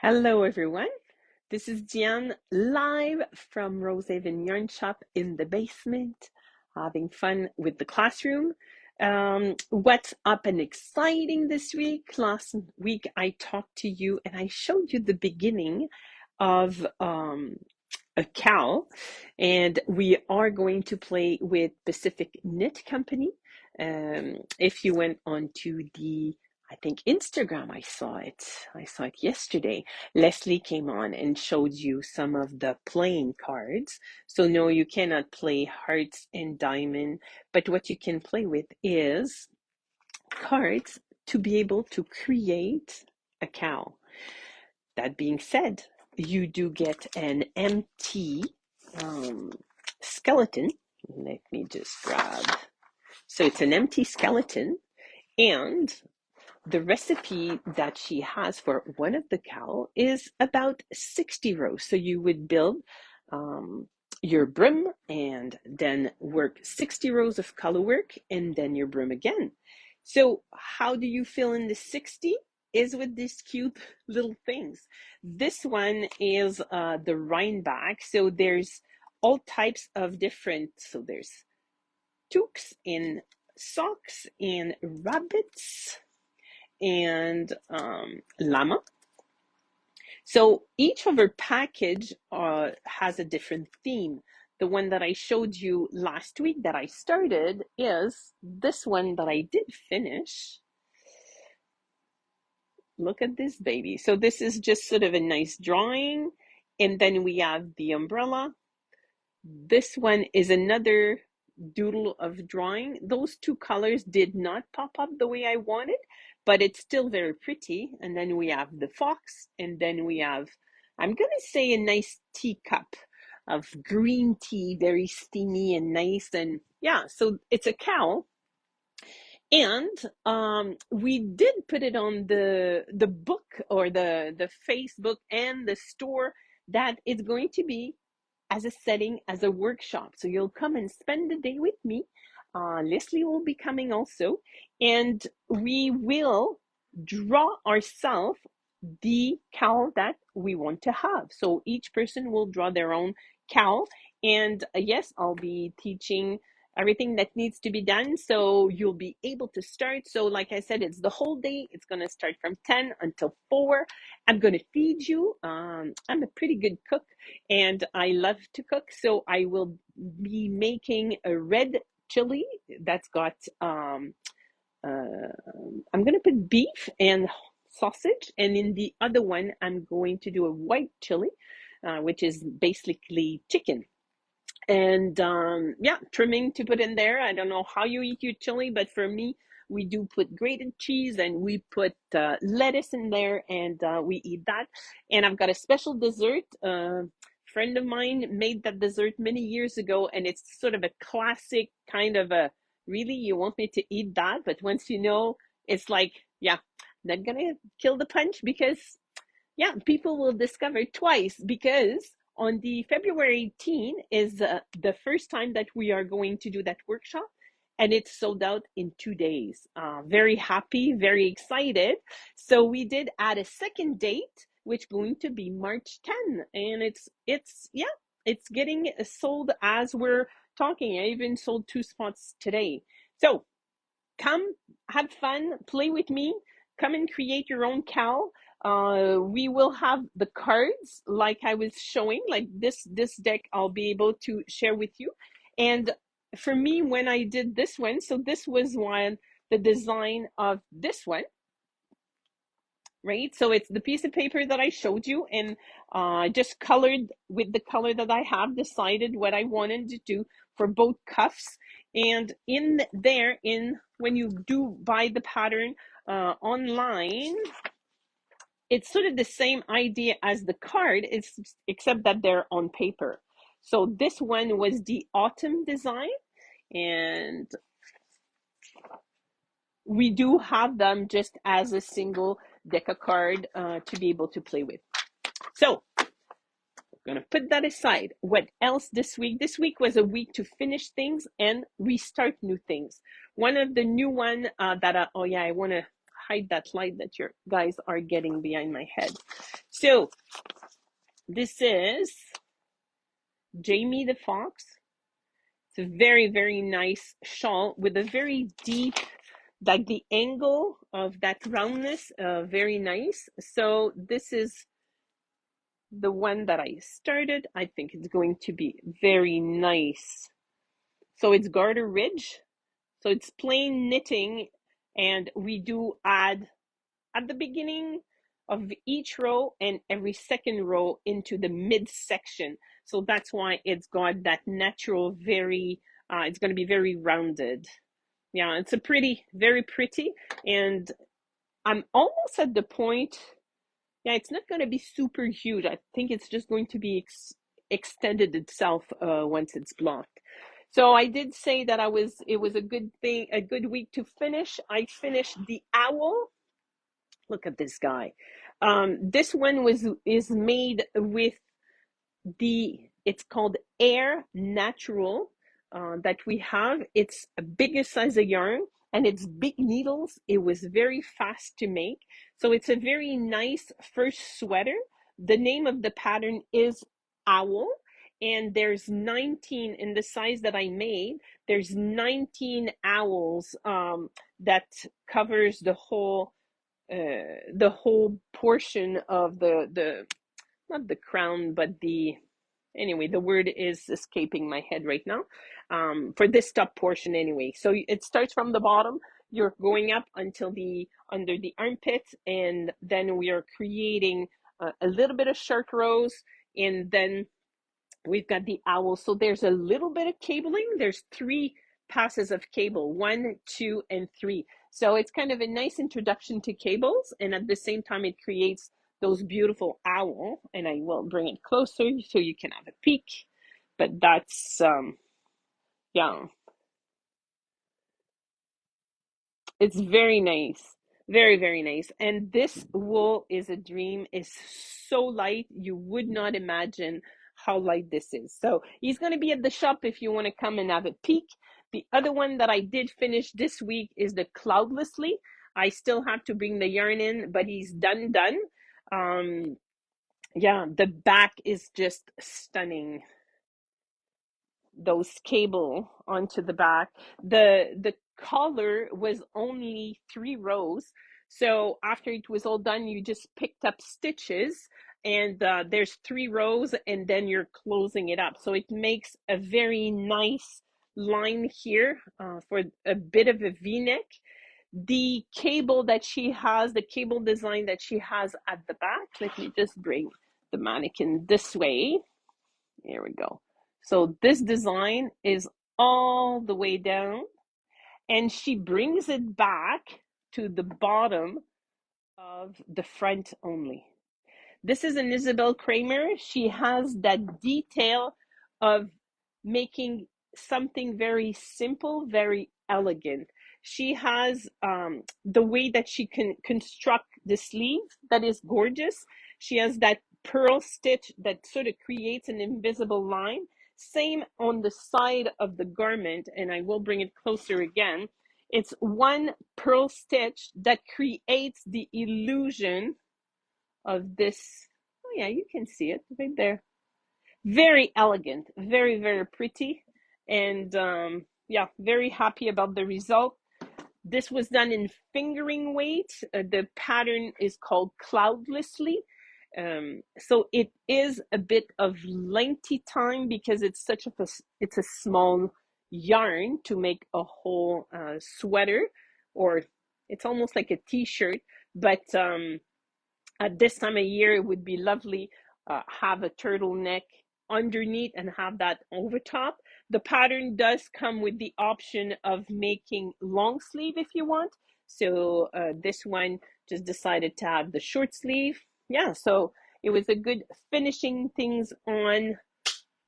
Hello, everyone. This is Diane live from Rosehaven Yarn Shop in the basement, having fun with the classroom. What's up and exciting this week? Last week, I talked to you and I showed you the beginning of a cow, and we are going to play with Pacific Knit Company. If you went onto the I think Instagram, I saw it. I saw it yesterday. Leslie came on and showed you some of the playing cards. So no, you cannot play hearts and diamond, but what you can play with is cards to be able to create a cow. That being said, you do get an empty skeleton. Let me just grab. So it's an empty skeleton, and the recipe that she has for one of the cow is about 60 rows. So you would build your brim and then work 60 rows of color work and then your brim again. So how do you fill in the 60? Is with these cute little things. This one is the Rhineback. So there's all types of different, so there's toques and socks and rabbits and llama. So each of our package has a different theme. The one that I showed you last week that I started is this one that I did finish. Look at this baby. So this is just sort of a nice drawing. And then we have the umbrella. This one is another doodle of drawing. Those two colors did not pop up the way I wanted, but it's still very pretty. And then we have the fox, and then we have, I'm going to say, a nice teacup of green tea, very steamy and nice. And yeah, so it's a cow. And we did put it on the book or the Facebook and the store that it's going to be as a setting, as a workshop. So you'll come and spend the day with me. Leslie will be coming also, and we will draw ourselves the cow that we want to have. So each person will draw their own cow. And yes, I'll be teaching everything that needs to be done. So you'll be able to start. So like I said, it's the whole day. It's going to start from 10 until 4. I'm going to feed you. I'm a pretty good cook and I love to cook. So I will be making a red chili that's got, I'm going to put beef and sausage. And in the other one, I'm going to do a white chili, which is basically chicken. And yeah, trimming to put in there. I don't know how you eat your chili, but for me, we do put grated cheese and we put lettuce in there and we eat that. And I've got a special dessert. Friend of mine made that dessert many years ago, and it's sort of a classic kind of a, really, you want me to eat that? But once you know, it's like, yeah, not gonna kill the punch because yeah, people will discover twice because on the February 18 is the first time that we are going to do that workshop, and it's sold out in 2 days. Very happy, very excited. So we did add a second date, which going to be March 10, and it's yeah, it's getting sold as we're talking. I even sold 2 spots today. So come have fun, play with me, come and create your own cow. We will have the cards like I was showing, like this deck I'll be able to share with you. And for me, when I did this one, so this was one, the design of this one, right? So it's the piece of paper that I showed you, and just colored with the color that I have, decided what I wanted to do for both cuffs. And in there, in when you do buy the pattern online, it's sort of the same idea as the card, it's except that they're on paper. So this one was the autumn design, and we do have them just as a single deck of card to be able to play with. So we're going to put that aside. What else this week? This week was a week to finish things and restart new things. One of the new one that, oh yeah, I want to hide that light that you guys are getting behind my head. So this is Jamie the Fox. It's a very, very nice shawl with a very deep, like the angle of that roundness, very nice. So this is the one that I started. I think it's going to be very nice. So it's garter ridge. So it's plain knitting, and we do add at the beginning of each row and every second row into the midsection. So that's why it's got that natural, very, it's going to be very rounded. Yeah, it's a pretty, very pretty. And I'm almost at the point, yeah, it's not going to be super huge. I think it's just going to be extended itself once it's blocked. So I did say that it was a good thing, a good week to finish. I finished the owl. Look at this guy. This one is made with it's called Air Natural that we have. It's a bigger size of yarn and it's big needles. It was very fast to make. So it's a very nice first sweater. The name of the pattern is Owl. And there's 19 in the size that I made. There's 19 owls that covers the whole portion of the not the crown, but anyway, the word is escaping my head right now, for this top portion anyway. So it starts from the bottom, you're going up until under the armpits, and then we are creating a little bit of shark rows, and then we've got the owl. So there's a little bit of cabling. There's 3 passes of cable, 1, 2, and 3. So it's kind of a nice introduction to cables, and at the same time it creates those beautiful owl. And I will bring it closer so you can have a peek. But that's yeah, it's very nice. Very, very nice. And this wool is a dream. It's so light. You would not imagine how light this is. So he's going to be at the shop if you want to come and have a peek. The other one that I did finish this week is the Cloudlessly. I still have to bring the yarn in, but he's done. Yeah, the back is just stunning, those cable onto the back. The collar was only 3 rows. So after it was all done, you just picked up stitches, and there's 3 rows, and then you're closing it up. So it makes a very nice line here for a bit of a V-neck. The cable that she has, the cable design that she has at the back, let me just bring the mannequin this way. Here we go. So this design is all the way down, and she brings it back to the bottom of the front only. This is an Isabel Kramer. She has that detail of making something very simple, very elegant. She has the way that she can construct the sleeve that is gorgeous. She has that pearl stitch that sort of creates an invisible line. Same on the side of the garment, and I will bring it closer again. It's one pearl stitch that creates the illusion of this. Oh yeah, you can see it right there. Very elegant, very, very pretty. And yeah, very happy about the result. This was done in fingering weight. The pattern is called Cloudlessly. So it is a bit of lengthy time because it's it's a small yarn to make a whole sweater, or it's almost like a t-shirt. But at this time of year, it would be lovely have a turtleneck underneath and have that over top. The pattern does come with the option of making long sleeve if you want. So this one just decided to have the short sleeve. Yeah, so it was a good finishing things on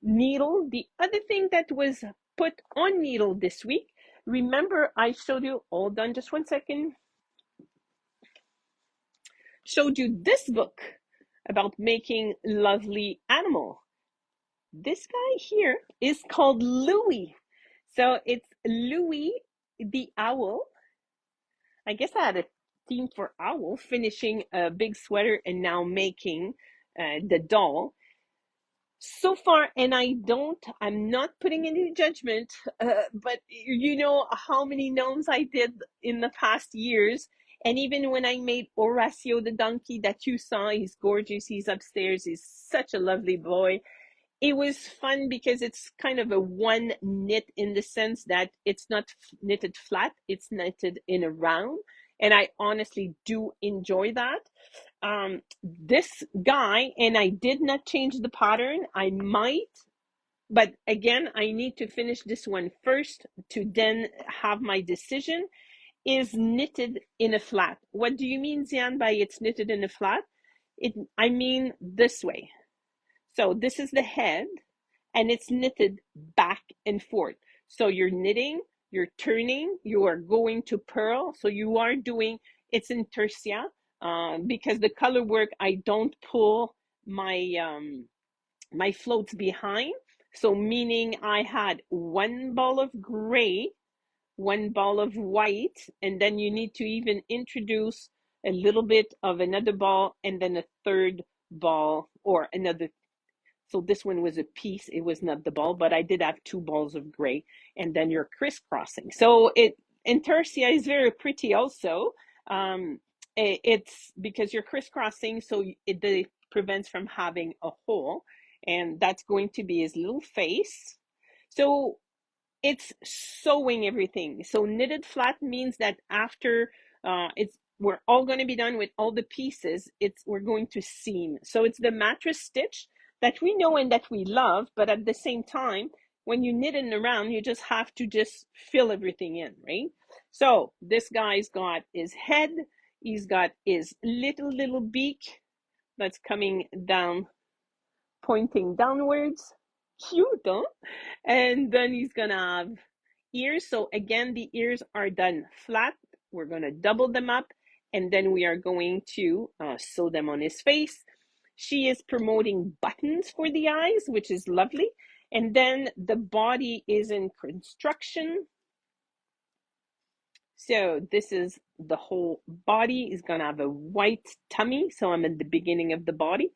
needle. The other thing that was put on needle this week, remember I showed you, all done, just one second, showed you this book about making lovely animal. This guy here is called Louie. So it's Louie the owl. I guess I had theme for owl, finishing a big sweater and now making the doll so far. And I'm not putting any judgment, but you know how many gnomes I did in the past years. And even when I made Horacio the donkey that you saw, he's gorgeous, he's upstairs, he's such a lovely boy. It was fun because it's kind of a one knit in the sense that it's not knitted flat, it's knitted in a round. And I honestly do enjoy that. This guy, and I did not change the pattern. I might, but again, I need to finish this one first to then have my decision, is knitted in a flat. What do you mean, Zian, by it's knitted in a flat? I mean this way. So this is the head, and it's knitted back and forth. So you're knitting, you're turning, you are going to purl. So you are doing, it's in tercia, because the color work, I don't pull my floats behind. So meaning I had one ball of gray, one ball of white, and then you need to even introduce a little bit of another ball, and then a third ball, or another. So this one was a piece, it was not the ball, but I did have two balls of gray, and then you're crisscrossing. So it, intarsia is very pretty also. Um, it's because you're crisscrossing, so it prevents from having a hole, and that's going to be his little face. So it's sewing everything. So knitted flat means that after it's we're all going to be done with all the pieces, we're going to seam. So it's the mattress stitch that we know and that we love, but at the same time, when you knit it around, you just have to just fill everything in, right? So this guy's got his head, he's got his little beak that's coming down, pointing downwards. Cute, huh? And then he's gonna have ears. So again, the ears are done flat. We're gonna double them up, and then we are going to sew them on his face. She is promoting buttons for the eyes, which is lovely. And then the body is in construction. So this is the whole body is gonna have a white tummy. So I'm at the beginning of the body.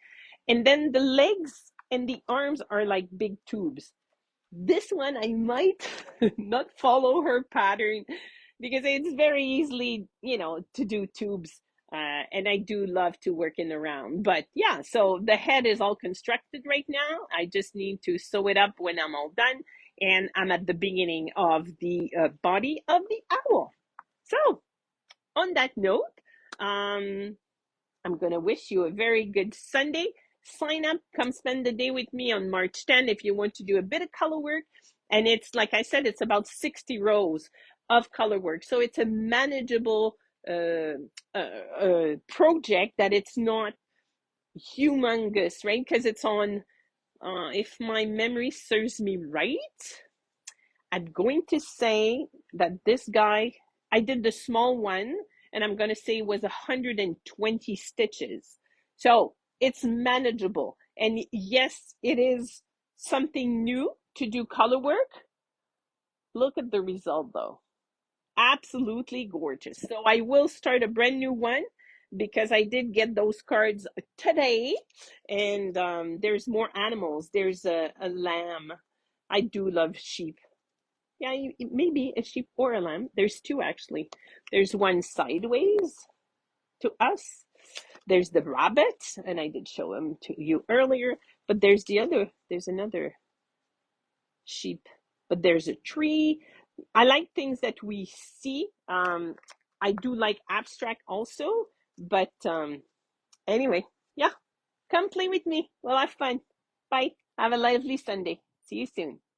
And then the legs and the arms are like big tubes. This one I might not follow her pattern because it's very easily, to do tubes. And I do love to work in the round. But yeah, so the head is all constructed right now. I just need to sew it up when I'm all done. And I'm at the beginning of the body of the owl. So on that note, um, I'm going to wish you a very good Sunday. Sign up, come spend the day with me on March 10 if you want to do a bit of color work. And it's, like I said, it's about 60 rows of color work. So it's a manageable project that it's not humongous, right? Because it's on, if my memory serves me right, I'm going to say that this guy, I did the small one, and I'm going to say it was 120 stitches. So it's manageable. And yes, it is something new to do color work. Look at the result though. Absolutely gorgeous. So I will start a brand new one because I did get those cards today. And there's more animals. There's a lamb. I do love sheep. Yeah, maybe a sheep or a lamb. There's two actually. There's one sideways to us. There's the rabbit, and I did show him to you earlier. But there's another sheep. But there's a tree. I like things that we see. I do like abstract also. But anyway, yeah, come play with me. We'll have fun. Bye. Have a lively Sunday. See you soon.